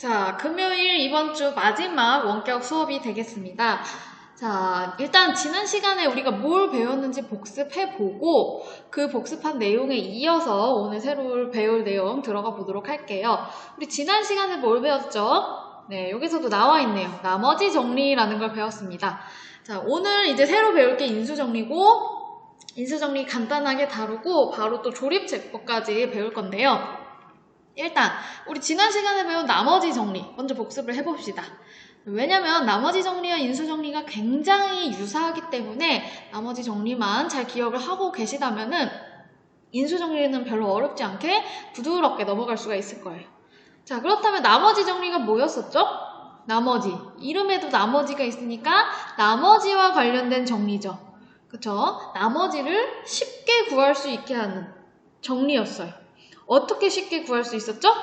자, 금요일 이번 주 마지막 원격 수업이 되겠습니다. 자, 일단 지난 시간에 우리가 뭘 배웠는지 복습해보고 그 복습한 내용에 이어서 오늘 새로 배울 내용 들어가 보도록 할게요. 우리 지난 시간에 뭘 배웠죠? 네, 여기서도 나와 있네요. 나머지 정리라는 걸 배웠습니다. 자, 오늘 이제 새로 배울 게 인수정리고 인수정리 간단하게 다루고 바로 또 조립제법까지 배울 건데요. 일단 우리 지난 시간에 배운 나머지 정리 먼저 복습을 해봅시다. 왜냐면 나머지 정리와 인수정리가 굉장히 유사하기 때문에 나머지 정리만 잘 기억을 하고 계시다면은 인수정리는 별로 어렵지 않게 부드럽게 넘어갈 수가 있을 거예요. 자, 그렇다면 나머지 정리가 뭐였었죠? 나머지. 이름에도 나머지가 있으니까 나머지와 관련된 정리죠. 그쵸? 나머지를 쉽게 구할 수 있게 하는 정리였어요. 어떻게 쉽게 구할 수 있었죠?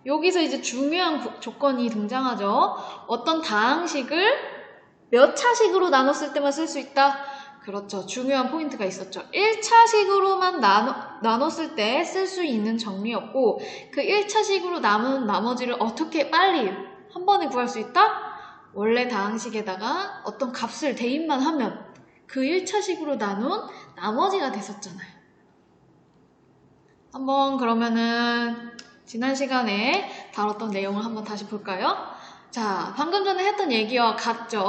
여기서 이제 중요한 조건이 등장하죠. 어떤 다항식을 몇 차식으로 나눴을 때만 쓸 수 있다? 그렇죠. 중요한 포인트가 있었죠. 1차식으로만 나눴을 때 쓸 수 있는 정리였고 그 1차식으로 남은 나머지를 어떻게 빨리 한 번에 구할 수 있다? 원래 다항식에다가 어떤 값을 대입만 하면 그 1차식으로 나눈 나머지가 됐었잖아요. 한번 그러면은 지난 시간에 다뤘던 내용을 한번 다시 볼까요? 자, 방금 전에 했던 얘기와 같죠?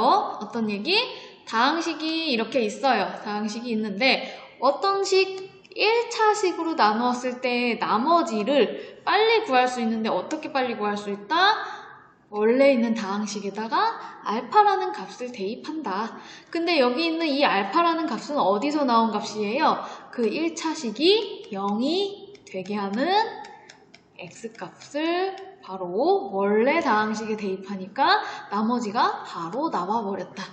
어떤 얘기? 다항식이 이렇게 있어요. 다항식이 있는데 어떤 식 1차식으로 나누었을 때 나머지를 빨리 구할 수 있는데 어떻게 빨리 구할 수 있다? 원래 있는 다항식에다가 알파라는 값을 대입한다. 근데 여기 있는 이 알파라는 값은 어디서 나온 값이에요? 그 1차식이 0이 되게 하는 x값을 바로 원래 다항식에 대입하니까 나머지가 바로 나와버렸다.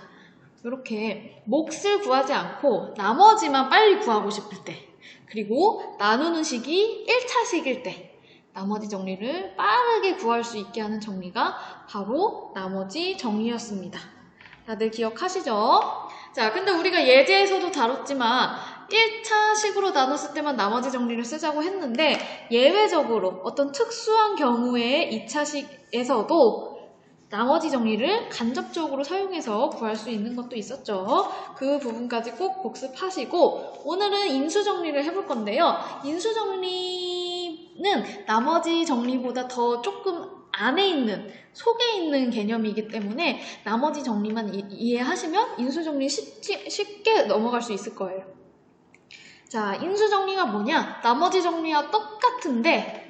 이렇게 몫을 구하지 않고 나머지만 빨리 구하고 싶을 때 그리고 나누는 식이 1차식일 때 나머지 정리를 빠르게 구할 수 있게 하는 정리가 바로 나머지 정리였습니다. 다들 기억하시죠? 자, 근데 우리가 예제에서도 다뤘지만 1차식으로 나눴을 때만 나머지 정리를 쓰자고 했는데 예외적으로 어떤 특수한 경우에 2차식에서도 나머지 정리를 간접적으로 사용해서 구할 수 있는 것도 있었죠. 그 부분까지 꼭 복습하시고 오늘은 인수정리를 해볼 건데요. 인수정리는 나머지 정리보다 더 조금 안에 있는, 속에 있는 개념이기 때문에 나머지 정리만 이해하시면 인수정리 쉽게 넘어갈 수 있을 거예요. 자, 인수정리가 뭐냐? 나머지 정리와 똑같은데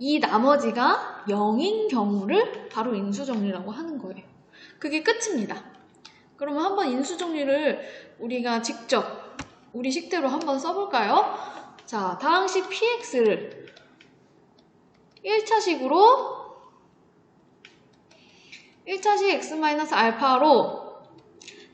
이 나머지가 0인 경우를 바로 인수정리라고 하는 거예요. 그게 끝입니다. 그러면 한번 인수정리를 우리가 직접 우리 식대로 한번 써볼까요? 자, 다항식 px를 1차식 x-알파로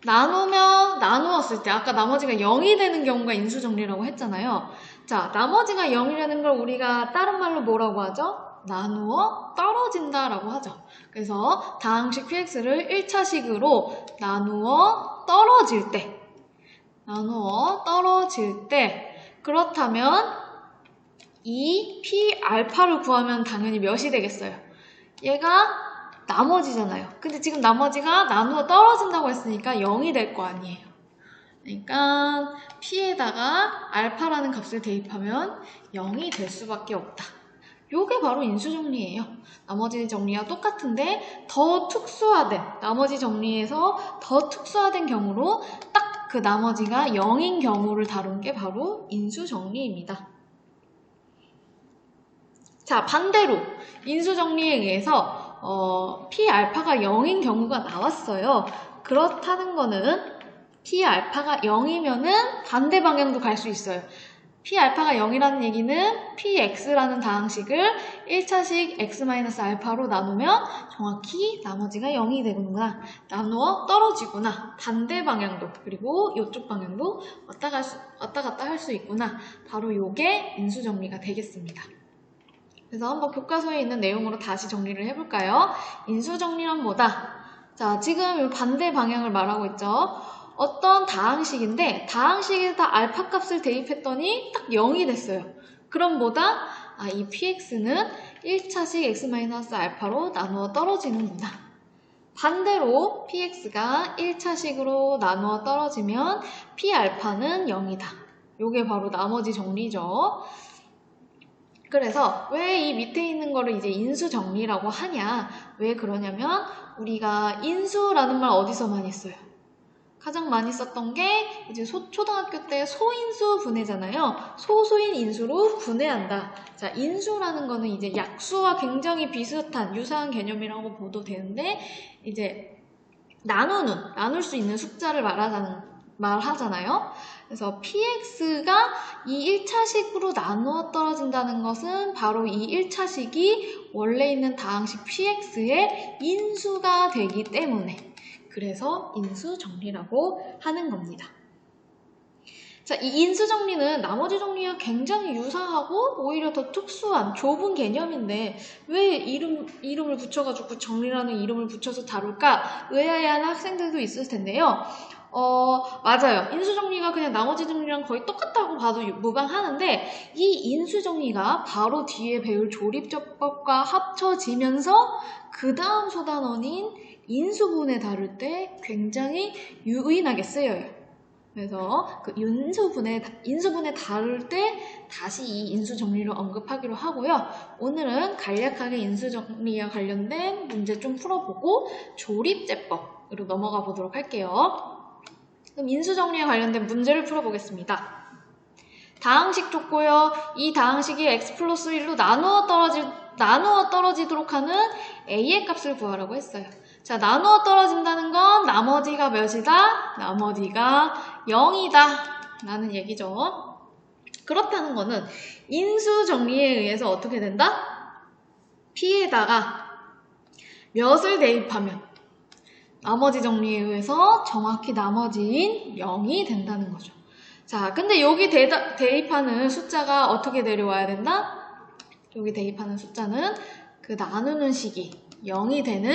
나누었을 때 아까 나머지가 0이 되는 경우가 인수정리라고 했잖아요. 자, 나머지가 0이라는 걸 우리가 다른 말로 뭐라고 하죠? 나누어 떨어진다 라고 하죠. 그래서 다항식 px를 1차식으로 나누어 떨어질 때 그렇다면 이 p알파를 구하면 당연히 몇이 되겠어요? 얘가 나머지잖아요. 근데 지금 나머지가 나누어 떨어진다고 했으니까 0이 될 거 아니에요. 그러니까 p에다가 알파라는 값을 대입하면 0이 될 수밖에 없다. 요게 바로 인수정리예요. 나머지 정리와 똑같은데 더 특수화된, 나머지 정리에서 더 특수화된 경우로 딱 그 나머지가 0인 경우를 다룬 게 바로 인수정리입니다. 자, 반대로 인수정리에 의해서 p알파가 0인 경우가 나왔어요. 그렇다는 거는 p알파가 0이면은 반대 방향도 갈 수 있어요. p알파가 0이라는 얘기는 px라는 다항식을 1차식 x-알파로 나누면 정확히 나머지가 0이 되는구나. 나누어 떨어지구나. 반대 방향도 그리고 이쪽 방향도 왔다 갔다 할 수 있구나. 바로 요게 인수정리가 되겠습니다. 그래서 한번 교과서에 있는 내용으로 다시 정리를 해볼까요? 인수정리란 뭐다? 자, 지금 반대 방향을 말하고 있죠. 어떤 다항식인데 다항식에다 알파 값을 대입했더니 딱 0이 됐어요. 그럼 뭐다? 이 px는 1차식 x-알파로 나누어 떨어지는구나. 반대로 px가 1차식으로 나누어 떨어지면 p알파는 0이다. 요게 바로 나머지 정리죠. 그래서 왜 이 밑에 있는 거를 이제 인수 정리라고 하냐? 왜 그러냐면 우리가 인수라는 말 어디서 많이 써요? 가장 많이 썼던 게 이제 초등학교 때 소인수 분해잖아요. 소수인 인수로 분해한다. 자, 인수라는 거는 이제 약수와 굉장히 비슷한 유사한 개념이라고 봐도 되는데 이제 나눌 수 있는 숫자를 말하잖아요. 그래서 px가 이 1차식으로 나누어 떨어진다는 것은 바로 이 1차식이 원래 있는 다항식 px의 인수가 되기 때문에 그래서 인수 정리라고 하는 겁니다. 자, 이 인수 정리는 나머지 정리와 굉장히 유사하고 오히려 더 특수한 좁은 개념인데 왜 이름을 붙여가지고 정리라는 이름을 붙여서 다룰까 의아해하는 학생들도 있을 텐데요. 맞아요. 인수정리가 그냥 나머지 정리랑 거의 똑같다고 봐도 무방하는데 이 인수정리가 바로 뒤에 배울 조립적법과 합쳐지면서 그 다음 소단원인 인수분해 다룰 때 굉장히 유의하게 쓰여요. 그래서 그 인수분해 다룰 때 다시 이 인수정리를 언급하기로 하고요. 오늘은 간략하게 인수정리와 관련된 문제 좀 풀어보고 조립제법으로 넘어가 보도록 할게요. 그럼 인수정리와 관련된 문제를 풀어보겠습니다. 다항식 줬고요. 이 다항식이 x 플러스 1로 나누어 떨어지도록 하는 a의 값을 구하라고 했어요. 자, 나누어 떨어진다는 건 나머지가 몇이다? 나머지가 0이다 라는 얘기죠. 그렇다는 거는 인수정리에 의해서 어떻게 된다? p에다가 몇을 대입하면 나머지 정리에 의해서 정확히 나머지인 0이 된다는 거죠. 자, 근데 여기 대입하는 숫자가 어떻게 내려와야 된다? 여기 대입하는 숫자는 그 나누는 식이 0이 되는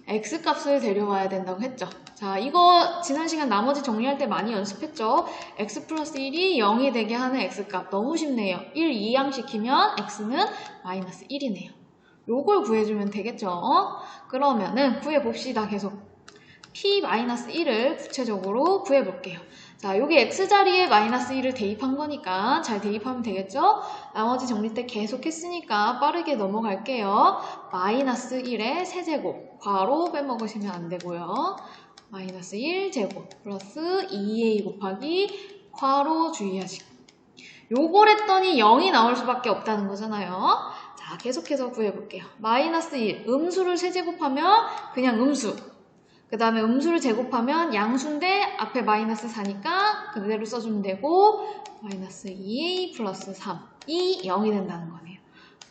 x값을 데려와야 된다고 했죠. 자, 이거 지난 시간 나머지 정리할 때 많이 연습했죠. x 플러스 1이 0이 되게 하는 x값 너무 쉽네요. 1 이항시키면 x는 마이너스 1이네요. 요걸 구해주면 되겠죠. 그러면은 구해봅시다. 계속 p-1을 구체적으로 구해볼게요. 자, 여기 x자리에 마이너스 1을 대입한 거니까 잘 대입하면 되겠죠? 나머지 정리 때 계속 했으니까 빠르게 넘어갈게요. 마이너스 1의 세제곱, 괄호 빼먹으시면 안 되고요. 마이너스 1제곱 플러스 2a 곱하기 괄호 주의하시고 요걸 했더니 0이 나올 수밖에 없다는 거잖아요. 자, 계속해서 구해볼게요. 마이너스 1, 음수를 세제곱하면 그냥 음수. 그 다음에 음수를 제곱하면 양수인데 앞에 마이너스 4니까 그대로 써주면 되고 마이너스 2a 플러스 3이 0이 된다는 거네요.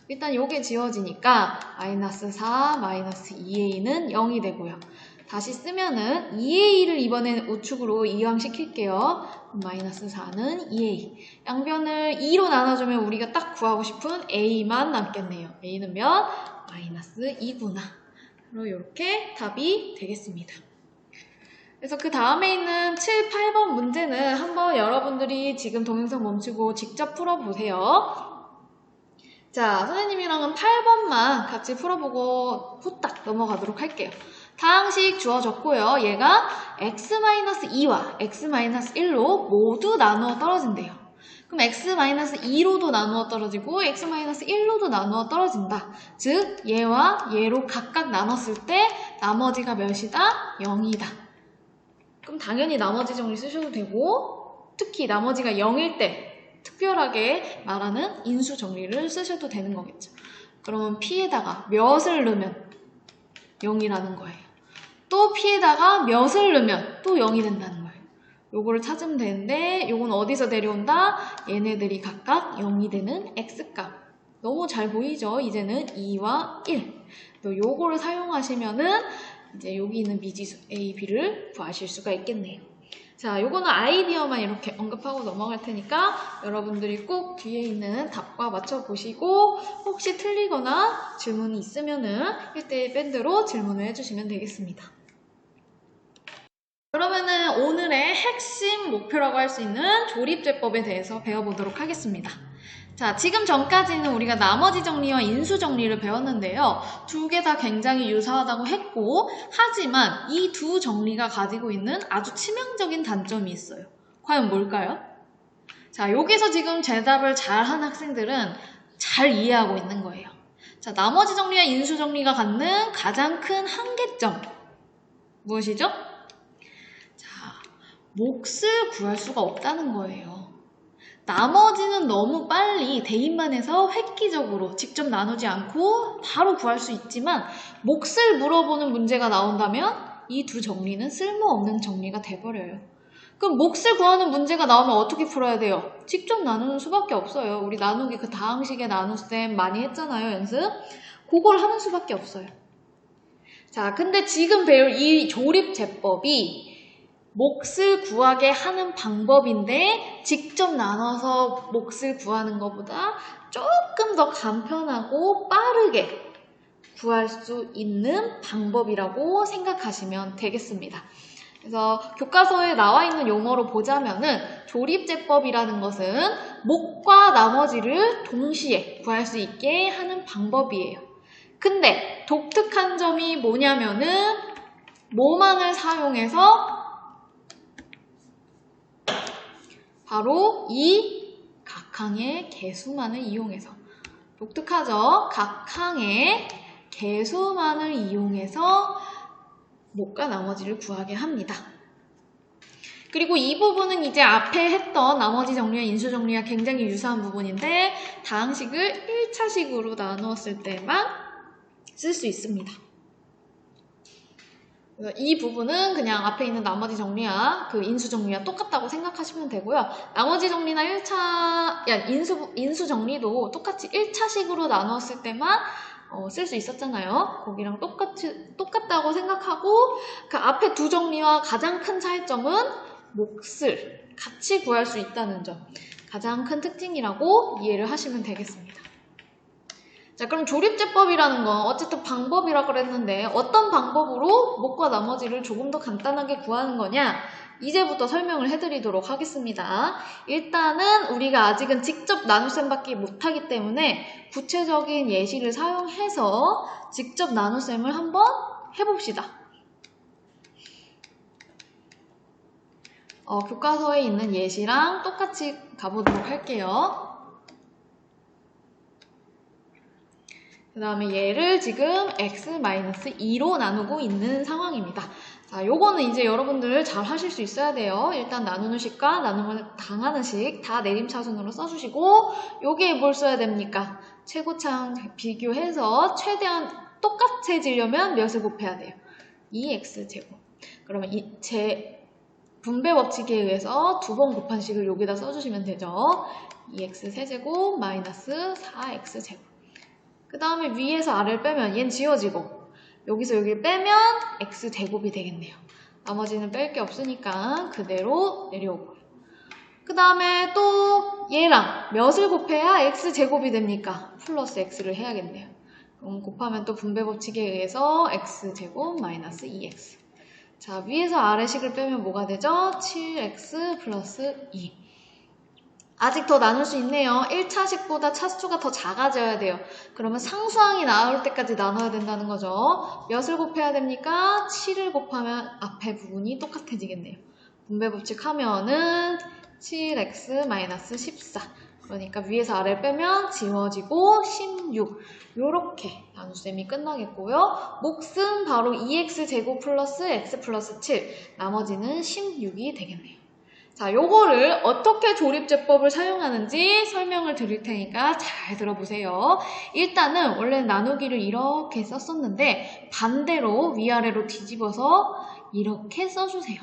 일단 요게 지워지니까 마이너스 4, 마이너스 2a는 0이 되고요. 다시 쓰면은 2a를 이번에는 우측으로 이항시킬게요. 마이너스 4는 2a. 양변을 2로 나눠주면 우리가 딱 구하고 싶은 a만 남겠네요. a는 몇? 마이너스 2구나. 그럼 이렇게 답이 되겠습니다. 그래서 그 다음에 있는 7, 8번 문제는 한번 여러분들이 지금 동영상 멈추고 직접 풀어보세요. 자, 선생님이랑은 8번만 같이 풀어보고 후딱 넘어가도록 할게요. 다항식 주어졌고요. 얘가 x-2와 x-1로 모두 나누어 떨어진대요. 그럼 x-2로도 나누어 떨어지고 x-1로도 나누어 떨어진다. 즉 얘와 얘로 각각 나눴을 때 나머지가 몇이다? 0이다. 그럼 당연히 나머지 정리 쓰셔도 되고 특히 나머지가 0일 때 특별하게 말하는 인수 정리를 쓰셔도 되는 거겠죠. 그러면 p에다가 몇을 넣으면 0이라는 거예요. 또 p에다가 몇을 넣으면 또 0이 된다는 거예요. 요거를 찾으면 되는데 요건 어디서 내려온다? 얘네들이 각각 0이 되는 x값. 너무 잘 보이죠? 이제는 2와 1. 또 요거를 사용하시면은 이제 여기 있는 미지수 a, b를 구하실 수가 있겠네요. 자, 요거는 아이디어만 이렇게 언급하고 넘어갈 테니까 여러분들이 꼭 뒤에 있는 답과 맞춰보시고 혹시 틀리거나 질문이 있으면은 1대1 밴드로 질문을 해주시면 되겠습니다. 그러면은 오늘의 핵심 목표라고 할 수 있는 조립제법에 대해서 배워보도록 하겠습니다. 자, 지금 전까지는 우리가 나머지 정리와 인수 정리를 배웠는데요. 두 개 다 굉장히 유사하다고 했고, 하지만 이 두 정리가 가지고 있는 아주 치명적인 단점이 있어요. 과연 뭘까요? 자, 여기서 지금 대답을 잘한 학생들은 잘 이해하고 있는 거예요. 자, 나머지 정리와 인수 정리가 갖는 가장 큰 한계점. 무엇이죠? 자, 몫을 구할 수가 없다는 거예요. 나머지는 너무 빨리 대입만 해서 획기적으로 직접 나누지 않고 바로 구할 수 있지만 몫을 물어보는 문제가 나온다면 이 두 정리는 쓸모없는 정리가 돼버려요. 그럼 몫을 구하는 문제가 나오면 어떻게 풀어야 돼요? 직접 나누는 수밖에 없어요. 우리 나누기 그 다항식의 나눗셈 많이 했잖아요, 연습. 그걸 하는 수밖에 없어요. 자, 근데 지금 배울 이 조립제법이 몫을 구하게 하는 방법인데 직접 나눠서 몫을 구하는 것보다 조금 더 간편하고 빠르게 구할 수 있는 방법이라고 생각하시면 되겠습니다. 그래서 교과서에 나와 있는 용어로 보자면은 조립제법이라는 것은 몫과 나머지를 동시에 구할 수 있게 하는 방법이에요. 근데 독특한 점이 뭐냐면은 뭐만을 사용해서 바로 이 각항의 개수만을 이용해서 독특하죠? 각항의 개수만을 이용해서 몫과 나머지를 구하게 합니다. 그리고 이 부분은 이제 앞에 했던 나머지 정리와 인수 정리와 굉장히 유사한 부분인데 다항식을 1차식으로 나누었을 때만 쓸 수 있습니다. 그래서 이 부분은 그냥 앞에 있는 나머지 정리와 그 인수 정리와 똑같다고 생각하시면 되고요. 나머지 정리나 인수 정리도 똑같이 1차식으로 나누었을 때만 쓸 수 있었잖아요. 거기랑 똑같다고 생각하고 그 앞에 두 정리와 가장 큰 차이점은 몫을 같이 구할 수 있다는 점. 가장 큰 특징이라고 이해를 하시면 되겠습니다. 자, 그럼 조립제법이라는 건 어쨌든 방법이라 그랬는데 어떤 방법으로 몫과 나머지를 조금 더 간단하게 구하는 거냐? 이제부터 설명을 해드리도록 하겠습니다. 일단은 우리가 아직은 직접 나눗셈밖에 못하기 때문에 구체적인 예시를 사용해서 직접 나눗셈을 한번 해봅시다. 교과서에 있는 예시랑 똑같이 가보도록 할게요. 그 다음에 얘를 지금 x-2로 나누고 있는 상황입니다. 자, 요거는 이제 여러분들 잘 하실 수 있어야 돼요. 일단 나누는 식과 나누면 당하는 식 다 내림차순으로 써주시고 요게 뭘 써야 됩니까? 최고차항 비교해서 최대한 똑같아지려면 몇을 곱해야 돼요? 2x제곱. 그러면 분배 법칙에 의해서 두 번 곱한 식을 여기다 써주시면 되죠. 2x 세제곱 마이너스 4x제곱. 그 다음에 위에서 아래를 빼면 얘는 지워지고 여기서 여기를 빼면 x제곱이 되겠네요. 나머지는 뺄 게 없으니까 그대로 내려오고 그 다음에 또 얘랑 몇을 곱해야 x제곱이 됩니까? 플러스 x를 해야겠네요. 그럼 곱하면 또 분배 법칙에 의해서 x제곱 마이너스 2x. 자, 위에서 아래식을 빼면 뭐가 되죠? 7x 플러스 2. 아직 더 나눌 수 있네요. 1차식보다 차수가 더 작아져야 돼요. 그러면 상수항이 나올 때까지 나눠야 된다는 거죠. 몇을 곱해야 됩니까? 7을 곱하면 앞에 부분이 똑같아지겠네요. 분배 법칙 하면은 7x-14. 그러니까 위에서 아래를 빼면 지워지고 16. 요렇게 나눗셈이 끝나겠고요. 몫은 바로 2x제곱 플러스 x 플러스 7. 나머지는 16이 되겠네요. 자, 요거를 어떻게 조립제법을 사용하는지 설명을 드릴 테니까 잘 들어보세요. 일단은 원래 나누기를 이렇게 썼었는데 반대로 위아래로 뒤집어서 이렇게 써주세요.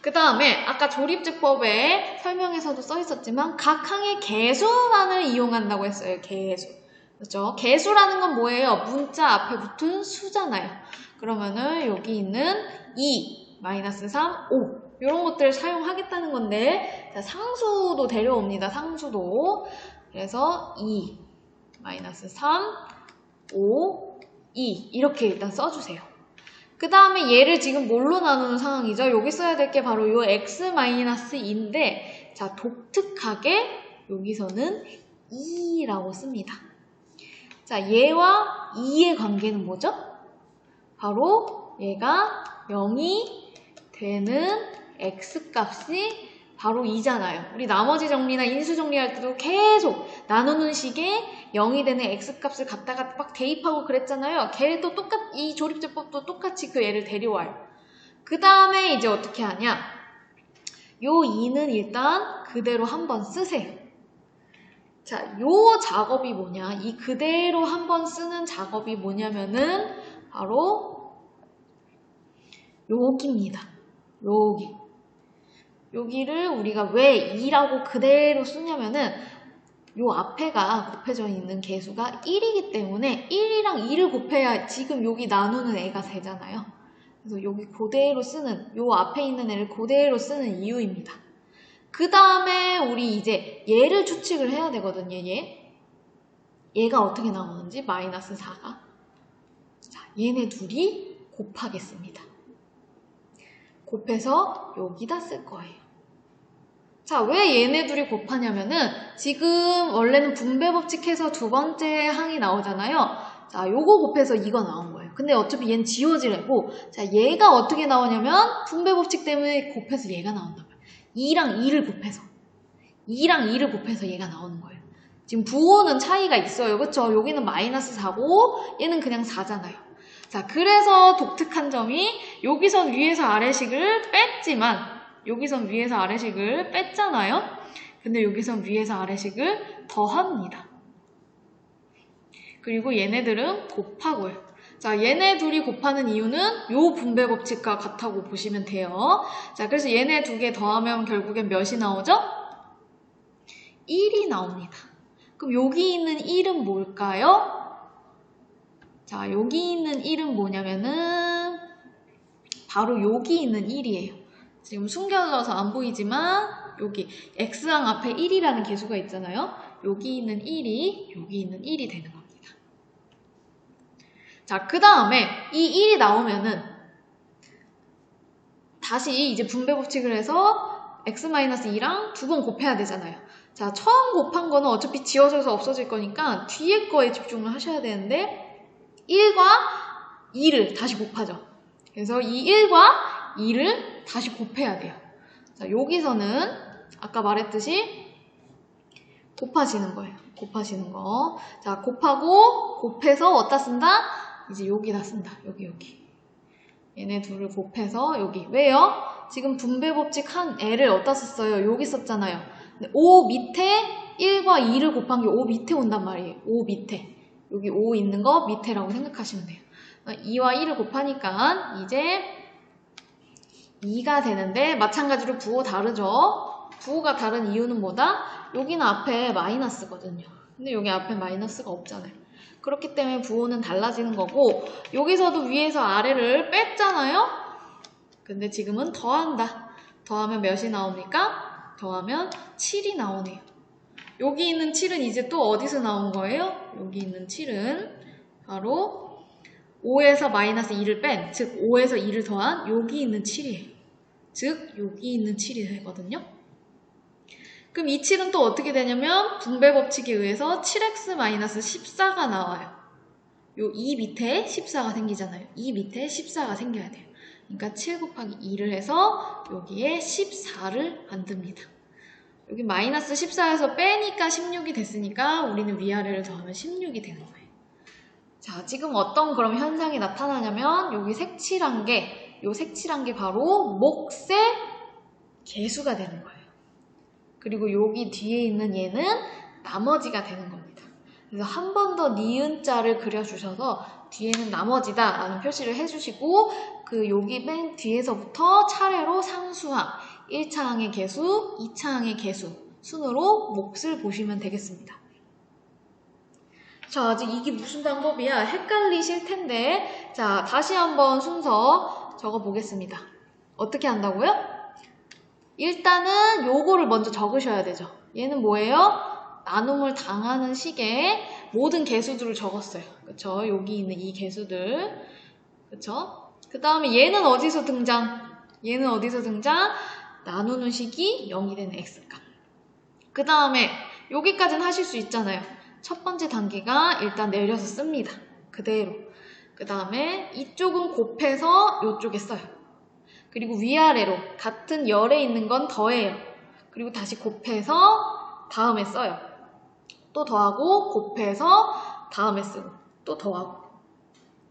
그 다음에 아까 조립제법에 설명에서도 써 있었지만 각항의 개수만을 이용한다고 했어요. 개수. 그렇죠? 개수라는 건 뭐예요? 문자 앞에 붙은 수잖아요. 그러면은 여기 있는 2, 마이너스 3, 5 이런 것들을 사용하겠다는 건데 자, 상수도 데려옵니다. 상수도. 그래서 2, 마이너스 3, 5, 2 이렇게 일단 써주세요. 그 다음에 얘를 지금 뭘로 나누는 상황이죠? 여기 써야 될 게 바로 요 x-2인데 자, 독특하게 여기서는 2라고 씁니다. 자, 얘와 2의 관계는 뭐죠? 바로 얘가 0이 되는 x값이 바로 2잖아요. 우리 나머지 정리나 인수 정리할 때도 계속 나누는 식에 0이 되는 x값을 갖다가 막 대입하고 그랬잖아요. 걔도 이 조립제법도 똑같이 그 애를 데려와요. 그 다음에 이제 어떻게 하냐? 요 2는 일단 그대로 한번 쓰세요. 자, 요 작업이 뭐냐? 이 그대로 한번 쓰는 작업이 뭐냐면은 바로 여기입니다. 여기를 우리가 왜 2라고 그대로 쓰냐면은 요 앞에가 곱해져 있는 개수가 1이기 때문에 1이랑 2를 곱해야 지금 여기 나누는 애가 되잖아요. 그래서 여기 그대로 쓰는, 요 앞에 있는 애를 그대로 쓰는 이유입니다. 그 다음에 우리 이제 얘를 추측을 해야 되거든요. 얘가 어떻게 나오는지 마이너스 4가. 자, 얘네 둘이 곱하겠습니다. 곱해서 여기다 쓸 거예요. 자, 왜 얘네 둘이 곱하냐면은 지금 원래는 분배법칙 해서 두 번째 항이 나오잖아요. 자, 요거 곱해서 이거 나온 거예요. 근데 어차피 얘는 지워지려고. 자, 얘가 어떻게 나오냐면 분배법칙 때문에 곱해서 얘가 나온단 말이에요. 2랑 2를 곱해서 얘가 나오는 거예요. 지금 부호는 차이가 있어요. 그쵸? 여기는 마이너스 4고 얘는 그냥 4잖아요. 자, 그래서 독특한 점이 여기서 위에서 아래식을 뺐지만 여기선 위에서 아래식을 뺐잖아요. 근데 여기선 위에서 아래식을 더합니다. 그리고 얘네들은 곱하고요. 자, 얘네 둘이 곱하는 이유는 요 분배법칙과 같다고 보시면 돼요. 자, 그래서 얘네 두 개 더하면 결국엔 몇이 나오죠? 1이 나옵니다. 그럼 여기 있는 1은 뭘까요? 자, 여기 있는 1은 뭐냐면은 바로 여기 있는 1이에요. 지금 숨겨져서 안 보이지만 여기 x항 앞에 1이라는 개수가 있잖아요. 여기 있는 1이 되는 겁니다. 자, 그 다음에 이 1이 나오면은 다시 이제 분배법칙을 해서 x-2랑 두 번 곱해야 되잖아요. 자, 처음 곱한 거는 어차피 지워져서 없어질 거니까 뒤에 거에 집중을 하셔야 되는데 1과 2를 다시 곱하죠. 그래서 이 1과 2를 다시 곱해야 돼요. 자, 여기서는 아까 말했듯이 곱하시는 거예요. 곱하시는 거. 자, 곱해서 어디다 쓴다? 이제 여기다 쓴다. 여기. 얘네 둘을 곱해서 여기. 왜요? 지금 분배법칙 한 애를 어디다 썼어요? 여기 썼잖아요. 근데 5 밑에 1과 2를 곱한 게 5 밑에 온단 말이에요. 5 밑에. 여기 5 있는 거 밑에라고 생각하시면 돼요. 2와 1을 곱하니까 이제 2가 되는데 마찬가지로 부호 다르죠? 부호가 다른 이유는 뭐다? 여기는 앞에 마이너스거든요. 근데 여기 앞에 마이너스가 없잖아요. 그렇기 때문에 부호는 달라지는 거고 여기서도 위에서 아래를 뺐잖아요? 근데 지금은 더한다. 더하면 몇이 나옵니까? 더하면 7이 나오네요. 여기 있는 7은 이제 또 어디서 나온 거예요? 여기 있는 7은 바로 5에서 마이너스 2를 뺀, 즉 5에서 2를 더한 여기 있는 7이에요. 즉 여기 있는 7이 되거든요. 그럼 이 7은 또 어떻게 되냐면 분배법칙에 의해서 7x-14가 나와요. 요 2 밑에 14가 생기잖아요. 2 밑에 14가 생겨야 돼요. 그러니까 7 곱하기 2를 해서 여기에 14를 만듭니다. 여기 마이너스 14에서 빼니까 16이 됐으니까 우리는 위아래를 더하면 16이 되는 거예요. 자, 지금 어떤 그럼 현상이 나타나냐면 여기 색칠한 게 바로 몫의 개수가 되는 거예요. 그리고 여기 뒤에 있는 얘는 나머지가 되는 겁니다. 그래서 한 번 더 니은자를 그려주셔서 뒤에는 나머지다 라는 표시를 해주시고 그 여기 맨 뒤에서부터 차례로 상수항, 1차항의 개수, 2차항의 개수 순으로 몫을 보시면 되겠습니다. 자, 아직 이게 무슨 방법이야? 헷갈리실 텐데 자, 다시 한번 순서 적어보겠습니다. 어떻게 한다고요? 일단은 요거를 먼저 적으셔야 되죠. 얘는 뭐예요? 나눔을 당하는 식의 모든 개수들을 적었어요. 그쵸? 여기 있는 이 개수들. 그쵸? 그 다음에 얘는 어디서 등장? 나누는 식이 0이 되는 x값. 그 다음에 여기까지는 하실 수 있잖아요. 첫 번째 단계가 일단 내려서 씁니다. 그대로. 그 다음에 이쪽은 곱해서 이쪽에 써요. 그리고 위아래로 같은 열에 있는 건 더해요. 그리고 다시 곱해서 다음에 써요. 또 더하고 곱해서 다음에 쓰고 또 더하고.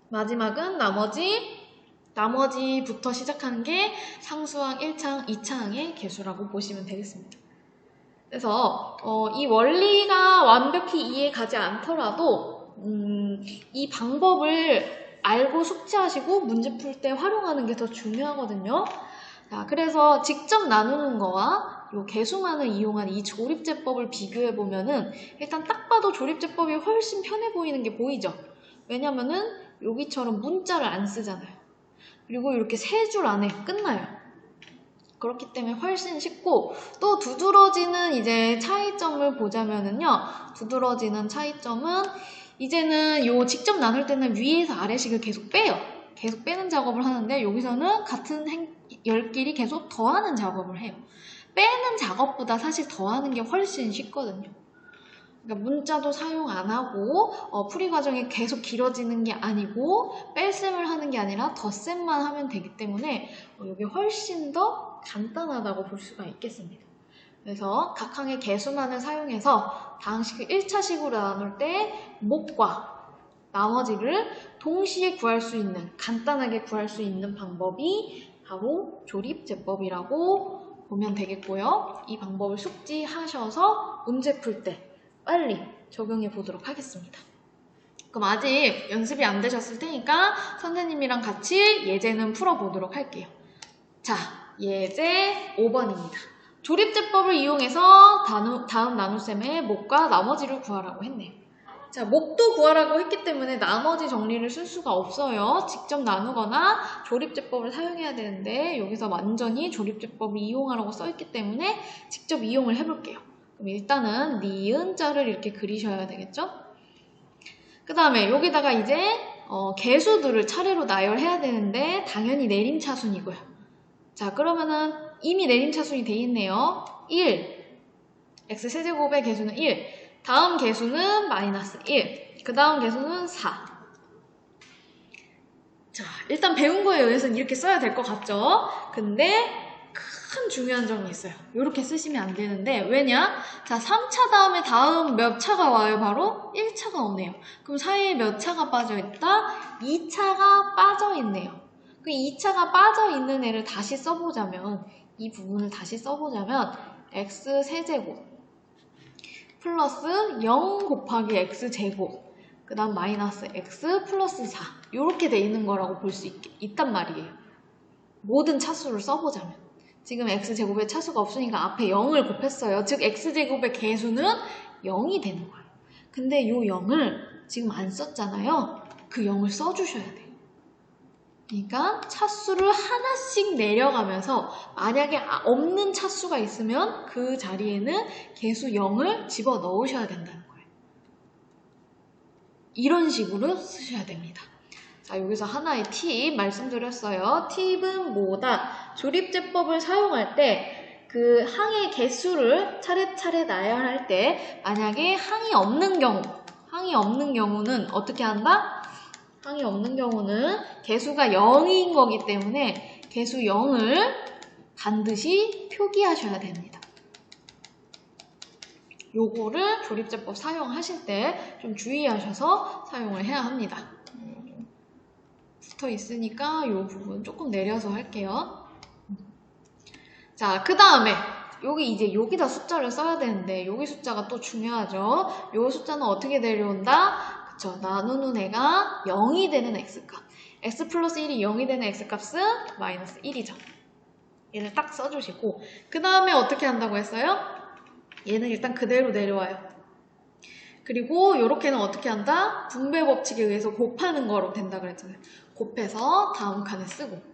마지막은 나머지부터 시작하는 게 상수항 1차항, 2차항의 개수라고 보시면 되겠습니다. 그래서 이 원리가 완벽히 이해가지 않더라도 이 방법을 알고 숙지하시고 문제 풀 때 활용하는 게 더 중요하거든요. 자, 그래서 직접 나누는 거와 요 개수만을 이용한 이 조립제법을 비교해 보면은 일단 딱 봐도 조립제법이 훨씬 편해 보이는 게 보이죠? 왜냐면은 여기처럼 문자를 안 쓰잖아요. 그리고 이렇게 세 줄 안에 끝나요. 그렇기 때문에 훨씬 쉽고, 또 두드러지는 이제 차이점을 보자면은요, 두드러지는 차이점은 이제는 요 직접 나눌 때는 위에서 아래식을 계속 빼요. 계속 빼는 작업을 하는데 여기서는 같은 열끼리 계속 더하는 작업을 해요. 빼는 작업보다 사실 더하는 게 훨씬 쉽거든요. 그러니까 문자도 사용 안 하고 풀이 과정이 계속 길어지는 게 아니고 뺄셈을 하는 게 아니라 덧셈만 하면 되기 때문에 이게 훨씬 더 간단하다고 볼 수가 있겠습니다. 그래서 각 항의 개수만을 사용해서 다항식을 1차식으로 나눌 때 목과 나머지를 동시에 구할 수 있는, 간단하게 구할 수 있는 방법이 바로 조립제법이라고 보면 되겠고요. 이 방법을 숙지하셔서 문제 풀 때 빨리 적용해 보도록 하겠습니다. 그럼 아직 연습이 안 되셨을 테니까 선생님이랑 같이 예제는 풀어보도록 할게요. 자, 예제 5번입니다. 조립제법을 이용해서 다음 나눗셈의 목과 나머지를 구하라고 했네요. 자, 목도 구하라고 했기 때문에 나머지 정리를 쓸 수가 없어요. 직접 나누거나 조립제법을 사용해야 되는데 여기서 완전히 조립제법을 이용하라고 써있기 때문에 직접 이용을 해볼게요. 그럼 일단은 니은자를 이렇게 그리셔야 되겠죠? 그 다음에 여기다가 이제 개수들을 차례로 나열해야 되는데 당연히 내림차순이고요. 자, 그러면은 이미 내림차순이 돼 있네요. 1, x세제곱의 개수는 1, 다음 개수는 마이너스 1, 그 다음 개수는 4. 자, 일단 배운 거에 의해서는 이렇게 써야 될 것 같죠? 근데 큰 중요한 점이 있어요. 이렇게 쓰시면 안 되는데 왜냐? 자, 3차 다음에 몇 차가 와요? 바로 1차가 오네요. 그럼 사이에 몇 차가 빠져있다? 2차가 빠져있네요. 그 2차가 빠져있는 애를 다시 써보자면, 이 부분을 다시 써보자면 x세제곱 플러스 0 곱하기 x제곱 그 다음 마이너스 x 플러스 4 이렇게 돼 있는 거라고 볼 수 있단 말이에요. 모든 차수를 써보자면. 지금 x제곱에 차수가 없으니까 앞에 0을 곱했어요. 즉 x제곱의 개수는 0이 되는 거예요. 근데 이 0을 지금 안 썼잖아요. 그 0을 써주셔야 돼요. 그러니까 차수를 하나씩 내려가면서 만약에 없는 차수가 있으면 그 자리에는 개수 0을 집어넣으셔야 된다는 거예요. 이런 식으로 쓰셔야 됩니다. 자, 여기서 하나의 팁 말씀드렸어요. 팁은 뭐다? 조립제법을 사용할 때 그 항의 개수를 차례차례 나열할 때 만약에 항이 없는 경우는 어떻게 한다? 항이 없는 경우는 개수가 0인 거기 때문에 개수 0을 반드시 표기하셔야 됩니다. 요거를 조립제법 사용하실 때 좀 주의하셔서 사용을 해야 합니다. 붙어 있으니까 요 부분 조금 내려서 할게요. 자, 그 다음에 여기다 숫자를 써야 되는데 여기 숫자가 또 중요하죠. 요 숫자는 어떻게 내려온다? 그쵸, 나누는 애가 0이 되는 x값. x 플러스 1이 0이 되는 x값은 마이너스 1이죠. 얘를 딱 써주시고 그 다음에 어떻게 한다고 했어요? 얘는 일단 그대로 내려와요. 그리고 요렇게는 어떻게 한다? 분배 법칙에 의해서 곱하는 거로 된다 그랬잖아요. 곱해서 다음 칸에 쓰고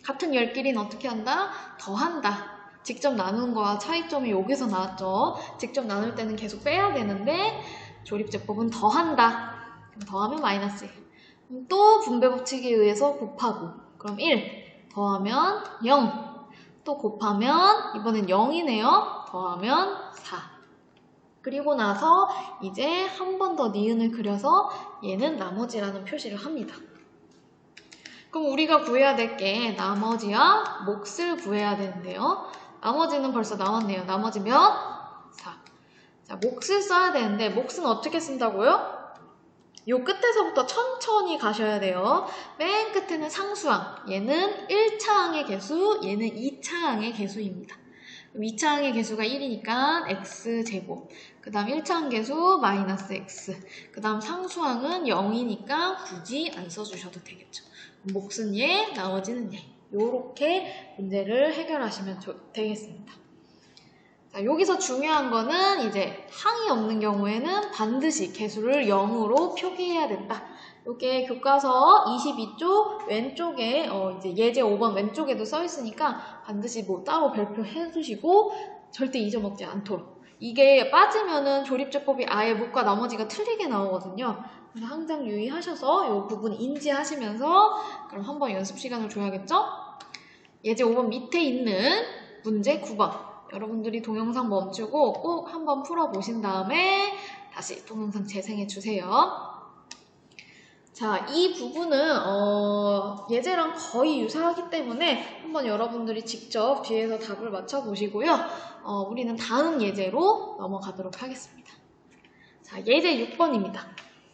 같은 열끼리는 어떻게 한다? 더한다. 직접 나누는 거와 차이점이 여기서 나왔죠. 직접 나눌 때는 계속 빼야 되는데 조립제법은 더한다. 그럼 더하면 마이너스 1. 또 분배 법칙에 의해서 곱하고 그럼 1 더하면 0. 또 곱하면 이번엔 0이네요. 더하면 4. 그리고 나서 이제 한 번 더 니은을 그려서 얘는 나머지라는 표시를 합니다. 그럼 우리가 구해야 될 게 나머지와 몫을 구해야 되는데요. 나머지는 벌써 나왔네요. 나머지 몇? 4. 자, 몫을 써야 되는데 몫은 어떻게 쓴다고요? 요 끝에서부터 천천히 가셔야 돼요. 맨 끝에는 상수항. 얘는 1차항의 개수, 얘는 2차항의 개수입니다. 2차항의 개수가 1이니까 x제곱. 그 다음 1차항 개수 마이너스 x. 그 다음 상수항은 0이니까 굳이 안 써주셔도 되겠죠. 몫은 얘, 나머지는 얘. 요렇게 문제를 해결하시면 되겠습니다. 자, 여기서 중요한 거는 이제 항이 없는 경우에는 반드시 개수를 0으로 표기해야 된다. 이게 교과서 22쪽 왼쪽에 이제 예제 5번 왼쪽에도 써 있으니까 반드시 뭐 따로 별표해 두시고 절대 잊어먹지 않도록. 이게 빠지면은 조립제법이 아예 몫과 나머지가 틀리게 나오거든요. 그래서 항상 유의하셔서 이 부분 인지하시면서 그럼 한번 연습 시간을 줘야겠죠? 예제 5번 밑에 있는 문제 9번. 여러분들이 동영상 멈추고 꼭 한번 풀어보신 다음에 다시 동영상 재생해 주세요. 자, 이 부분은 예제랑 거의 유사하기 때문에 한번 여러분들이 직접 뒤에서 답을 맞춰보시고요. 우리는 다음 예제로 넘어가도록 하겠습니다. 자, 예제 6번입니다.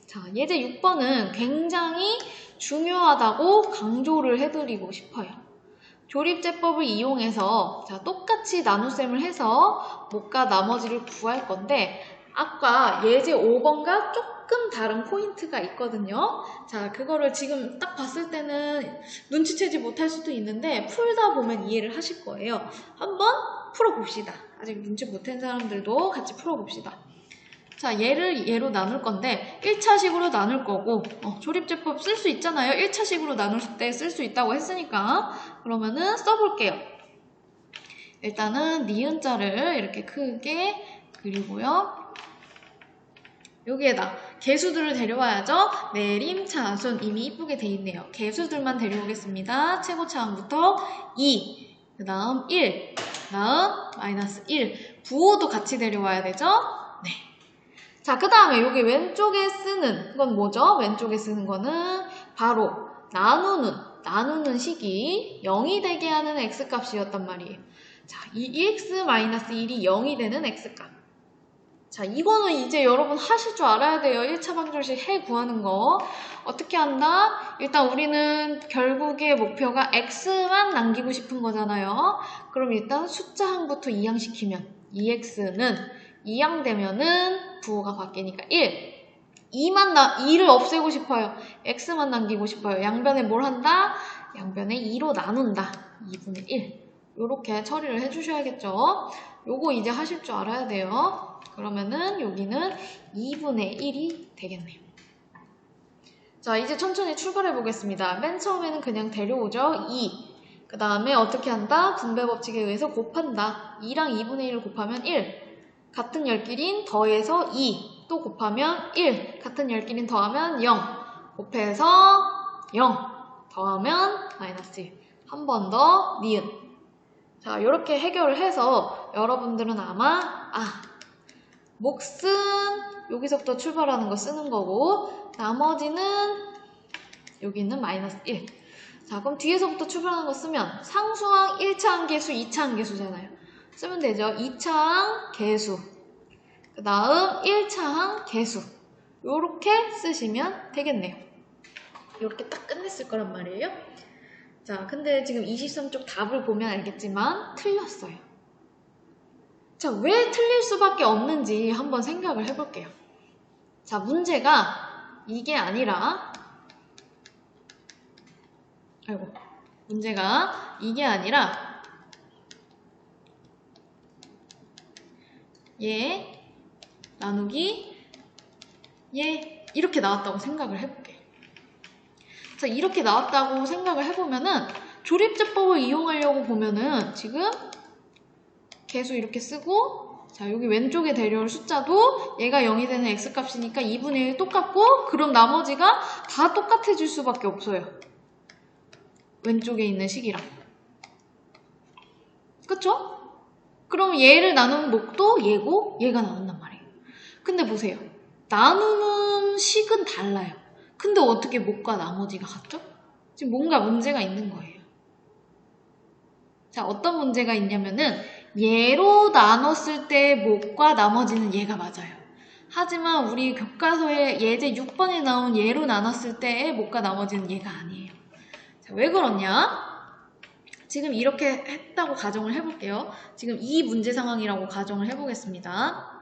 자, 예제 6번은 굉장히 중요하다고 강조를 해드리고 싶어요. 조립제법을 이용해서 자, 똑같이 나눗셈을 해서 몫과 나머지를 구할 건데 아까 예제 5번과 조금 다른 포인트가 있거든요. 자, 그거를 지금 딱 봤을 때는 눈치채지 못할 수도 있는데 풀다 보면 이해를 하실 거예요. 한번 풀어봅시다. 아직 눈치 못챈 사람들도 같이 풀어봅시다. 자, 얘로 나눌 건데 1차식으로 나눌 거고 조립제법 쓸 수 있잖아요. 1차식으로 나눌 때 쓸 수 있다고 했으니까 그러면은 써볼게요. 일단은 니은자를 이렇게 크게 그리고요. 여기에다 개수들을 데려와야죠. 내림차순 이미 이쁘게 돼 있네요. 개수들만 데려오겠습니다. 최고차항부터 2, 그 다음 1, 그 다음 마이너스 1 부호도 같이 데려와야 되죠. 네. 자, 그 다음에 여기 왼쪽에 쓰는 건 뭐죠? 왼쪽에 쓰는 거는 바로 나누는 식이 0이 되게 하는 x값이었단 말이에요. 자, 이 2x-1이 0이 되는 x값. 자, 이거는 이제 여러분 하실 줄 알아야 돼요. 1차 방정식 해 구하는 거. 어떻게 한다? 일단 우리는 결국의 목표가 x만 남기고 싶은 거잖아요. 그럼 일단 숫자항부터 이항시키면 2x는 2항 되면은 부호가 바뀌니까 1. 2를 없애고 싶어요. x만 남기고 싶어요. 양변에 뭘 한다? 양변에 2로 나눈다. 2분의 1. 요렇게 처리를 해주셔야겠죠. 요거 이제 하실 줄 알아야 돼요. 그러면은 여기는 2분의 1이 되겠네요. 자, 이제 천천히 출발해 보겠습니다. 맨 처음에는 그냥 데려오죠. 2. 그 다음에 어떻게 한다? 분배 법칙에 의해서 곱한다. 2랑 2분의 1을 곱하면 1. 같은 열끼린 더해서 2. 또 곱하면 1. 같은 열끼린 더하면 0. 곱해서 0. 더하면 마이너스 1. 한 번 더 니은. 자, 이렇게 해결을 해서 여러분들은 아마 몫은 여기서부터 출발하는 거 쓰는 거고 나머지는 여기는 마이너스 1. 자, 그럼 뒤에서부터 출발하는 거 쓰면 상수항 1차항 개수, 2차항 개수잖아요. 쓰면 되죠. 2차항 개수, 그 다음 1차항 개수. 요렇게 쓰시면 되겠네요. 요렇게 딱 끝냈을 거란 말이에요. 자, 근데 지금 23쪽 답을 보면 알겠지만 틀렸어요. 자, 왜 틀릴 수밖에 없는지 한번 생각을 해볼게요. 자, 문제가 이게 아니라 얘 나누기 얘 이렇게 나왔다고 생각을 해볼게요. 자, 이렇게 나왔다고 생각을 해보면은 조립제법을 이용하려고 보면은 지금 개수 이렇게 쓰고 자, 여기 왼쪽에 데려올 숫자도 얘가 0이 되는 x값이니까 2분의 1 똑같고 그럼 나머지가 다 똑같아질 수밖에 없어요. 왼쪽에 있는 식이랑. 그쵸? 그럼 얘를 나누는 몫도 얘고 얘가 나온단 말이에요. 근데 보세요. 나누는 식은 달라요. 근데 어떻게 목과 나머지가 같죠? 지금 뭔가 문제가 있는 거예요. 자, 어떤 문제가 있냐면은 얘로 나눴을 때 목과 나머지는 얘가 맞아요. 하지만 우리 교과서에 예제 6번에 나온 얘로 나눴을 때의 목과 나머지는 얘가 아니에요. 자, 왜 그러냐? 지금 이렇게 했다고 가정을 해볼게요. 지금 이 문제 상황이라고 가정을 해보겠습니다.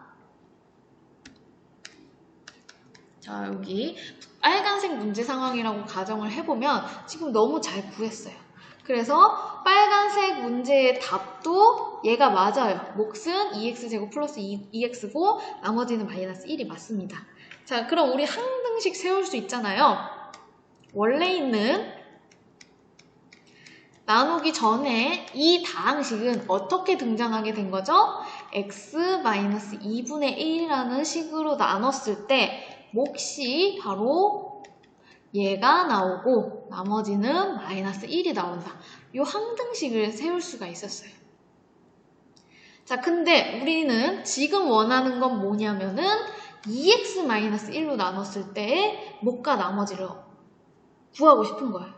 자, 여기 빨간색 문제 상황이라고 가정을 해보면 지금 너무 잘 구했어요. 그래서 빨간색 문제의 답도 얘가 맞아요. 몫은 2x제곱 플러스 2x고 나머지는 마이너스 1이 맞습니다. 자, 그럼 우리 항등식 세울 수 있잖아요. 원래 있는 나누기 전에 이 다항식은 어떻게 등장하게 된 거죠? x-2분의 1이라는 식으로 나눴을 때 몫이 바로 얘가 나오고 나머지는 마이너스 1이 나온다. 이 항등식을 세울 수가 있었어요. 자, 근데 우리는 지금 원하는 건 뭐냐면은 2x-1로 나눴을 때의 목과 나머지를 구하고 싶은 거예요.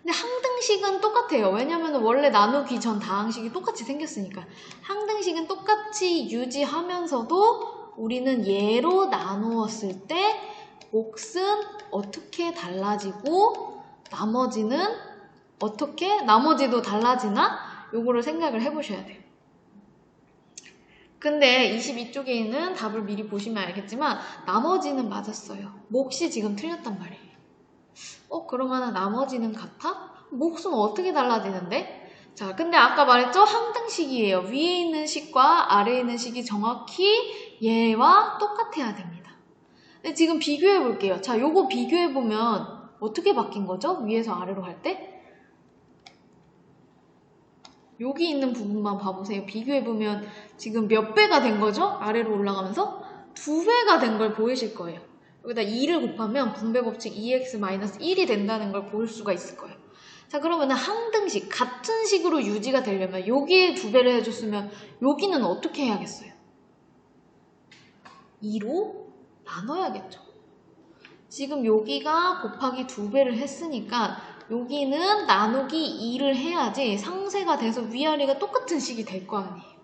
근데 항등식은 똑같아요. 왜냐면 원래 나누기 전 다항식이 똑같이 생겼으니까. 항등식은 똑같이 유지하면서도 우리는 얘로 나누었을 때 몫은 어떻게 달라지고 나머지도 달라지나? 요거를 생각을 해보셔야 돼요. 근데 22쪽에 있는 답을 미리 보시면 알겠지만 나머지는 맞았어요. 몫이 지금 틀렸단 말이에요. 그러면 나머지는 같아? 몫은 어떻게 달라지는데? 자, 근데 아까 말했죠? 항등식이에요. 위에 있는 식과 아래에 있는 식이 정확히 얘와 똑같아야 됩니다. 근데 지금 비교해 볼게요. 자, 요거 비교해 보면 어떻게 바뀐 거죠? 위에서 아래로 갈 때? 여기 있는 부분만 봐보세요. 비교해 보면 지금 몇 배가 된 거죠? 아래로 올라가면서 2배가 된 걸 보이실 거예요. 여기다 2를 곱하면 분배법칙 2x-1이 된다는 걸 볼 수가 있을 거예요. 자, 그러면 항등식, 같은 식으로 유지가 되려면 여기에 2배를 해줬으면 여기는 어떻게 해야겠어요? 2로 나눠야겠죠. 지금 여기가 곱하기 2배를 했으니까 여기는 나누기 2를 해야지 상쇄가 돼서 위아래가 똑같은 식이 될 거 아니에요.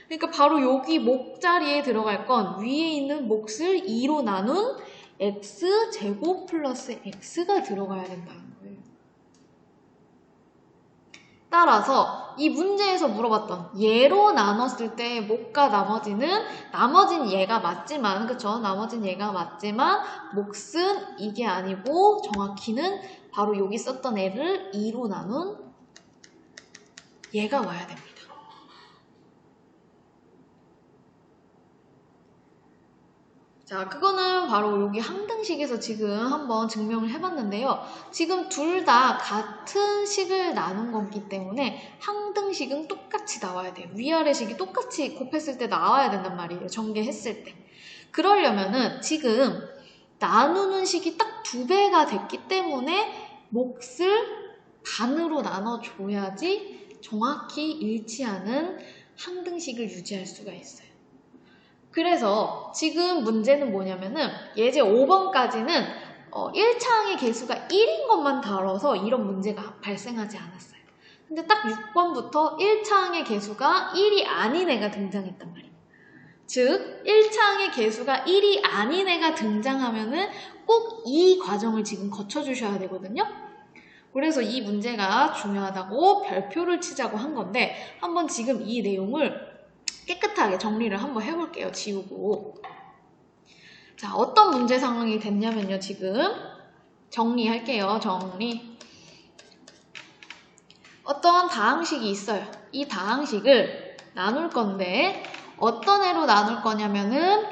그러니까 바로 여기 목 자리에 들어갈 건 위에 있는 몫을 2로 나눈 x제곱 플러스 x가 들어가야 된다는 거예요. 따라서 이 문제에서 물어봤던 얘로 나눴을 때 목과 나머지는 얘가 맞지만, 그쵸? 나머지는 얘가 맞지만 몫은 이게 아니고 정확히는 바로 여기 썼던 애를 2로 나눈 얘가 와야 됩니다. 자, 그거는 바로 여기 항등식에서 지금 한번 증명을 해봤는데요. 지금 둘 다 같은 식을 나눈 거기 때문에 항등식은 똑같이 나와야 돼요. 위아래 식이 똑같이 곱했을 때 나와야 된단 말이에요. 전개했을 때. 그러려면은 지금 나누는 식이 딱 2배가 됐기 때문에 몫을 반으로 나눠줘야지 정확히 일치하는 항등식을 유지할 수가 있어요. 그래서 지금 문제는 뭐냐면은 예제 5번까지는 1차항의 개수가 1인 것만 다뤄서 이런 문제가 발생하지 않았어요. 근데 딱 6번부터 1차항의 개수가 1이 아닌 애가 등장했단 말이에요. 즉 1차항의 개수가 1이 아닌 애가 등장하면은 꼭 이 과정을 지금 거쳐주셔야 되거든요. 그래서 이 문제가 중요하다고 별표를 치자고 한 건데 한번 지금 이 내용을 깨끗하게 정리를 한번 해볼게요. 지우고. 자, 어떤 문제 상황이 됐냐면요. 지금 정리할게요. 정리. 어떤 다항식이 있어요. 이 다항식을 나눌 건데 어떤 애로 나눌 거냐면은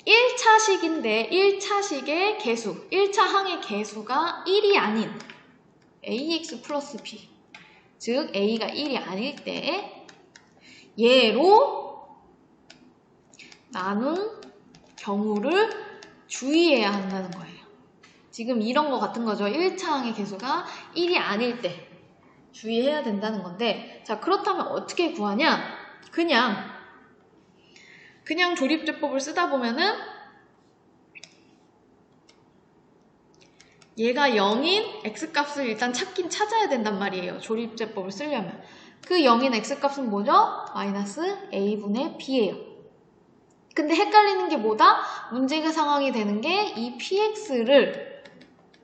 1차식인데 1차식의 개수, 1차항의 개수가 1이 아닌 ax 플러스 b, 즉 a가 1이 아닐 때 얘로 나눈 경우를 주의해야 한다는 거예요. 지금 이런 거 같은 거죠. 1차항의 개수가 1이 아닐 때 주의해야 된다는 건데, 자, 그렇다면 어떻게 구하냐? 그냥 조립제법을 쓰다 보면은 얘가 0인 x값을 일단 찾긴 찾아야 된단 말이에요. 조립제법을 쓰려면. 그 0인 x값은 뭐죠? 마이너스 a분의 b예요. 근데 헷갈리는 게 뭐다? 문제가 상황이 되는 게 이 px를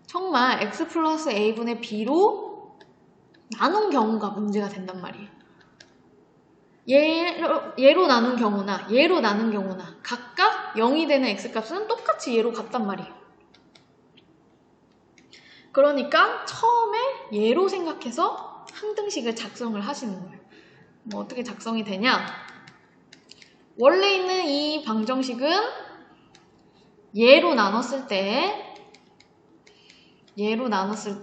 정말 x 플러스 a분의 b로 나눈 경우가 문제가 된단 말이에요. 얘로 나눈 경우나 얘로 나눈 경우나 각각 0이 되는 x값은 똑같이 얘로 같단 말이에요. 그러니까 처음에 얘로 생각해서 항등식을 작성을 하시는 거예요. 뭐 어떻게 작성이 되냐? 원래 있는 이 방정식은 얘로 나눴을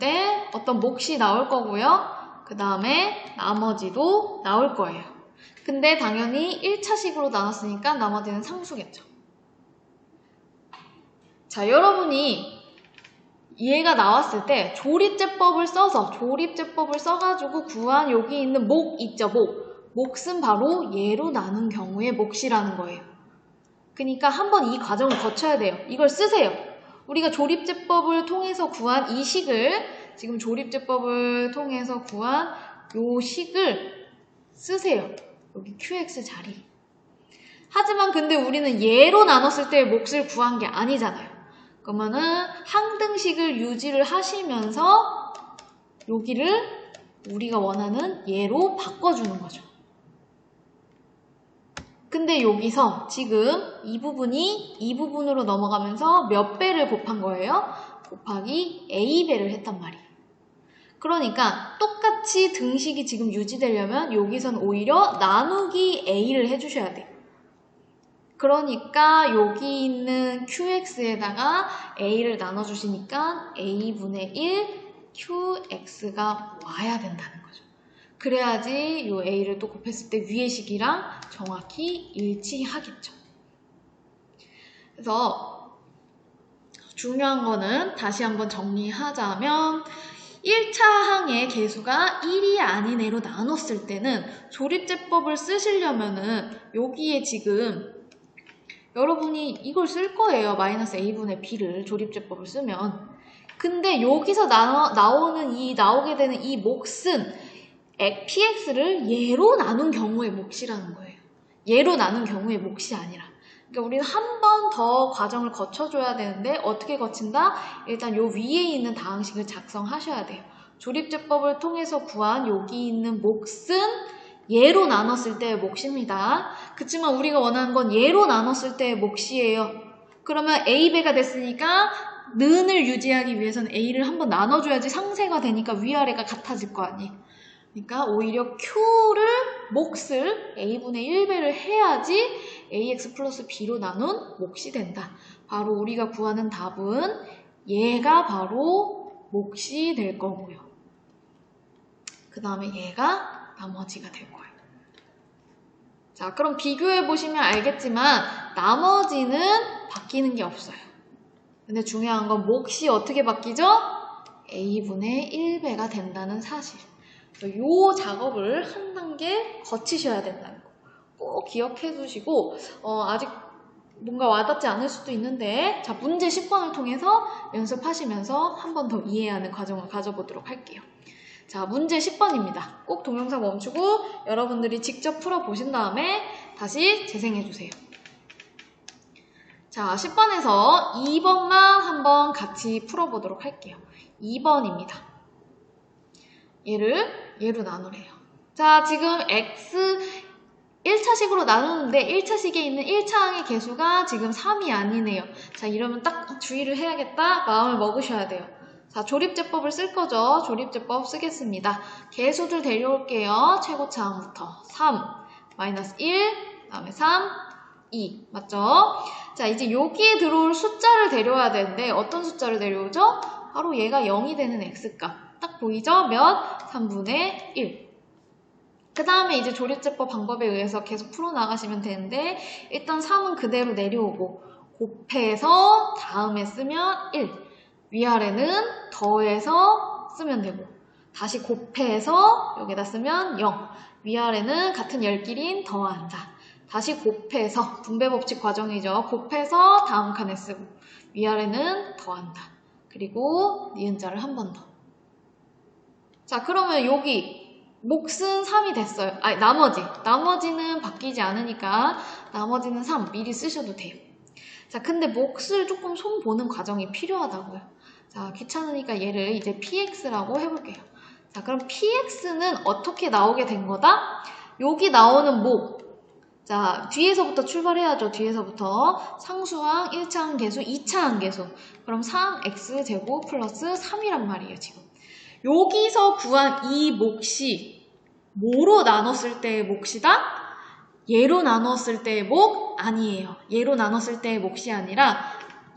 때 어떤 몫이 나올 거고요. 그 다음에 나머지도 나올 거예요. 근데 당연히 1차식으로 나눴으니까 나머지는 상수겠죠. 자, 여러분이 얘가 나왔을 때 조립제법을 써가지고 구한 여기 있는 몫 있죠, 몫은 바로 얘로 나눈 경우의 몫이라는 거예요. 그러니까 한번 이 과정을 거쳐야 돼요. 이걸 쓰세요. 우리가 조립제법을 통해서 구한 이 식을, 지금 조립제법을 통해서 구한 요 식을 쓰세요. 여기 qx 자리. 하지만 근데 우리는 얘로 나눴을 때 몫을 구한 게 아니잖아요. 그러면은 항등식을 유지를 하시면서 여기를 우리가 원하는 얘로 바꿔주는 거죠. 근데 여기서 지금 이 부분이 이 부분으로 넘어가면서 몇 배를 곱한 거예요? 곱하기 a배를 했단 말이에요. 그러니까 똑같이 등식이 지금 유지되려면 여기선 오히려 나누기 a를 해주셔야 돼요. 그러니까 여기 있는 qx에다가 a를 나눠주시니까 a분의 1 qx가 와야 된다는 거죠. 그래야지 이 a를 또 곱했을 때 위의 식이랑 정확히 일치하겠죠. 그래서 중요한 거는 다시 한번 정리하자면 1차 항의 개수가 1이 아닌 애로 나눴을 때는 조립제법을 쓰시려면은 여기에 지금 여러분이 이걸 쓸 거예요. 마이너스 a분의 b를 조립제법을 쓰면. 근데 여기서 나오게 되는 이 몫은 px를 얘로 나눈 경우의 몫이라는 거예요. 얘로 나눈 경우의 몫이 아니라. 그러니까 우리는 한 번 더 과정을 거쳐줘야 되는데 어떻게 거친다? 일단 요 위에 있는 다항식을 작성하셔야 돼요. 조립제법을 통해서 구한 여기 있는 몫은 얘로 나눴을 때의 몫입니다. 그치만 우리가 원하는 건 얘로 나눴을 때의 몫이에요. 그러면 a배가 됐으니까 는을 유지하기 위해서는 a를 한번 나눠줘야지 상세가 되니까 위아래가 같아질 거 아니에요. 그러니까 오히려 q를 몫을 a분의 1배를 해야지 ax 플러스 b로 나눈 몫이 된다. 바로 우리가 구하는 답은 얘가 바로 몫이 될 거고요. 그 다음에 얘가 나머지가 될 거예요. 자, 그럼 비교해 보시면 알겠지만 나머지는 바뀌는 게 없어요. 근데 중요한 건 몫이 어떻게 바뀌죠? a분의 1배가 된다는 사실. 이 작업을 한 단계 거치셔야 된다는 거 꼭 기억해 두시고 아직 뭔가 와닿지 않을 수도 있는데 자, 문제 10번을 통해서 연습하시면서 한 번 더 이해하는 과정을 가져보도록 할게요. 자, 문제 10번입니다. 꼭 동영상 멈추고 여러분들이 직접 풀어보신 다음에 다시 재생해주세요. 자, 10번에서 2번만 한번 같이 풀어보도록 할게요. 2번입니다. 얘로 나누래요. 자, 지금 x 1차식으로 나누는데 1차식에 있는 1차항의 개수가 지금 3이 아니네요. 자, 이러면 딱 주의를 해야겠다 마음을 먹으셔야 돼요. 자, 조립제법을 쓸 거죠. 조립제법 쓰겠습니다. 개수들 데려올게요. 최고차항부터 3, 마이너스 1, 그 다음에 3, 2 맞죠? 자, 이제 여기에 들어올 숫자를 데려와야 되는데 어떤 숫자를 데려오죠? 바로 얘가 0이 되는 x값 딱 보이죠? 몇? 3분의 1. 그 다음에 이제 조립제법 방법에 의해서 계속 풀어나가시면 되는데 일단 3은 그대로 내려오고 곱해서 다음에 쓰면 1 위아래는 더해서 쓰면 되고 다시 곱해서 여기다 쓰면 0 위아래는 같은 열끼리인 더한다 다시 곱해서 분배법칙 과정이죠. 곱해서 다음 칸에 쓰고 위아래는 더한다 그리고 니은자를 한 번 더. 자, 그러면 여기 몫은 3이 됐어요. 아니, 나머지는 바뀌지 않으니까 나머지는 3 미리 쓰셔도 돼요. 자, 근데 몫을 조금 손보는 과정이 필요하다고요. 자, 귀찮으니까 얘를 이제 px라고 해볼게요. 자, 그럼 px는 어떻게 나오게 된 거다? 여기 나오는 몫. 자, 뒤에서부터 출발해야죠. 뒤에서부터 상수항, 1차항 계수, 2차항 계수. 그럼 3x제곱 플러스 3이란 말이에요, 지금. 여기서 구한 이 몫이 뭐로 나눴을 때의 몫이다? 얘로 나눴을 때의 몫? 아니에요. 얘로 나눴을 때의 몫이 아니라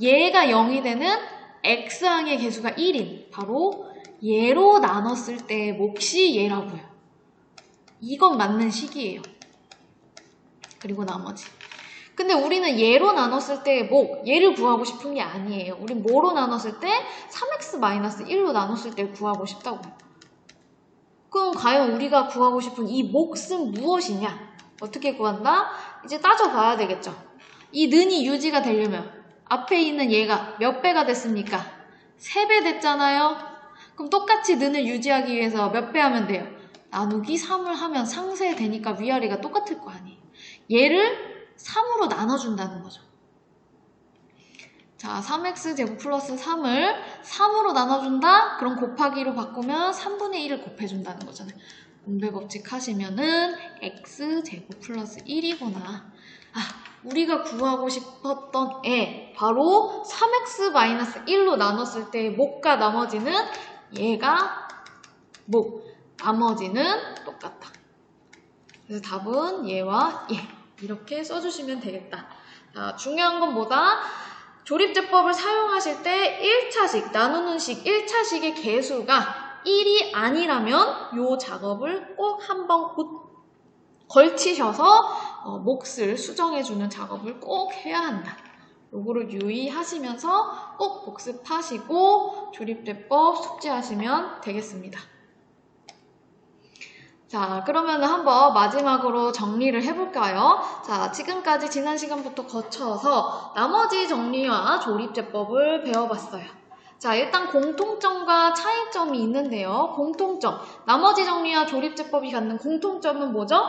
얘가 0이 되는 x항의 개수가 1인 바로 얘로 나눴을 때의 몫이 얘라고요. 이건 맞는 식이에요. 그리고 나머지. 근데 우리는 얘로 나눴을 때의 몫, 얘를 구하고 싶은 게 아니에요. 우린 뭐로 나눴을 때? 3x-1로 나눴을 때 구하고 싶다고요. 그럼 과연 우리가 구하고 싶은 이 몫은 무엇이냐? 어떻게 구한다? 이제 따져봐야 되겠죠. 이 는이 유지가 되려면 앞에 있는 얘가 몇 배가 됐습니까? 3배 됐잖아요. 그럼 똑같이 는을 유지하기 위해서 몇 배 하면 돼요? 나누기 3을 하면 상쇄되니까 위아래가 똑같을 거 아니에요. 얘를 3으로 나눠준다는 거죠. 자, 3x제곱 플러스 3을 3으로 나눠준다? 그럼 곱하기로 바꾸면 3분의 1을 곱해준다는 거잖아요. 분배 법칙 하시면은 x제곱 플러스 1이구나. 우리가 구하고 싶었던 애, 바로 3x-1로 나눴을 때의 몫과 나머지는 얘가 몫, 나머지는 똑같다. 그래서 답은 얘와 얘. 이렇게 써주시면 되겠다. 자, 중요한 건 뭐다? 조립제법을 사용하실 때 1차식, 나누는 식, 1차식의 개수가 1이 아니라면 이 작업을 꼭 한번 걸치셔서 몫을 수정해주는 작업을 꼭 해야 한다. 요거를 유의하시면서 꼭 복습하시고 조립제법 숙지하시면 되겠습니다. 자, 그러면 한번 마지막으로 정리를 해볼까요? 자, 지금까지 지난 시간부터 거쳐서 나머지 정리와 조립제법을 배워봤어요. 자, 일단 공통점과 차이점이 있는데요. 공통점, 나머지 정리와 조립제법이 갖는 공통점은 뭐죠?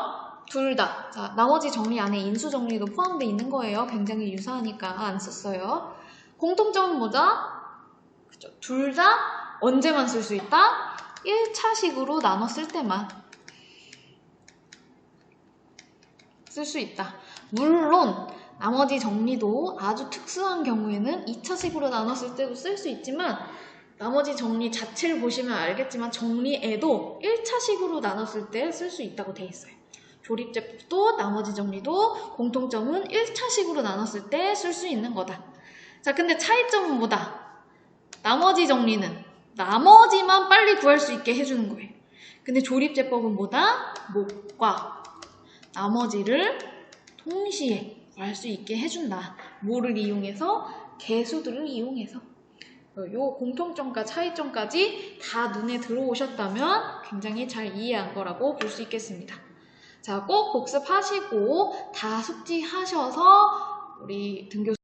둘 다. 자, 나머지 정리 안에 인수 정리도 포함되어 있는 거예요. 굉장히 유사하니까 안 썼어요. 공통점은 뭐죠? 그죠? 둘 다 언제만 쓸 수 있다? 1차식으로 나눴을 때만 쓸 수 있다. 물론 나머지 정리도 아주 특수한 경우에는 2차식으로 나눴을 때도 쓸 수 있지만 나머지 정리 자체를 보시면 알겠지만 정리에도 1차식으로 나눴을 때 쓸 수 있다고 돼 있어요. 조립제법도 나머지 정리도 공통점은 1차식으로 나눴을 때 쓸 수 있는 거다. 자, 근데 차이점은 뭐다? 나머지 정리는 나머지만 빨리 구할 수 있게 해주는 거예요. 근데 조립제법은 뭐다? 몫과 나머지를 동시에 구할 수 있게 해준다. 뭐를 이용해서? 개수들을 이용해서. 요 공통점과 차이점까지 다 눈에 들어오셨다면 굉장히 잘 이해한 거라고 볼 수 있겠습니다. 자, 꼭 복습하시고 다 숙지하셔서 우리 등교수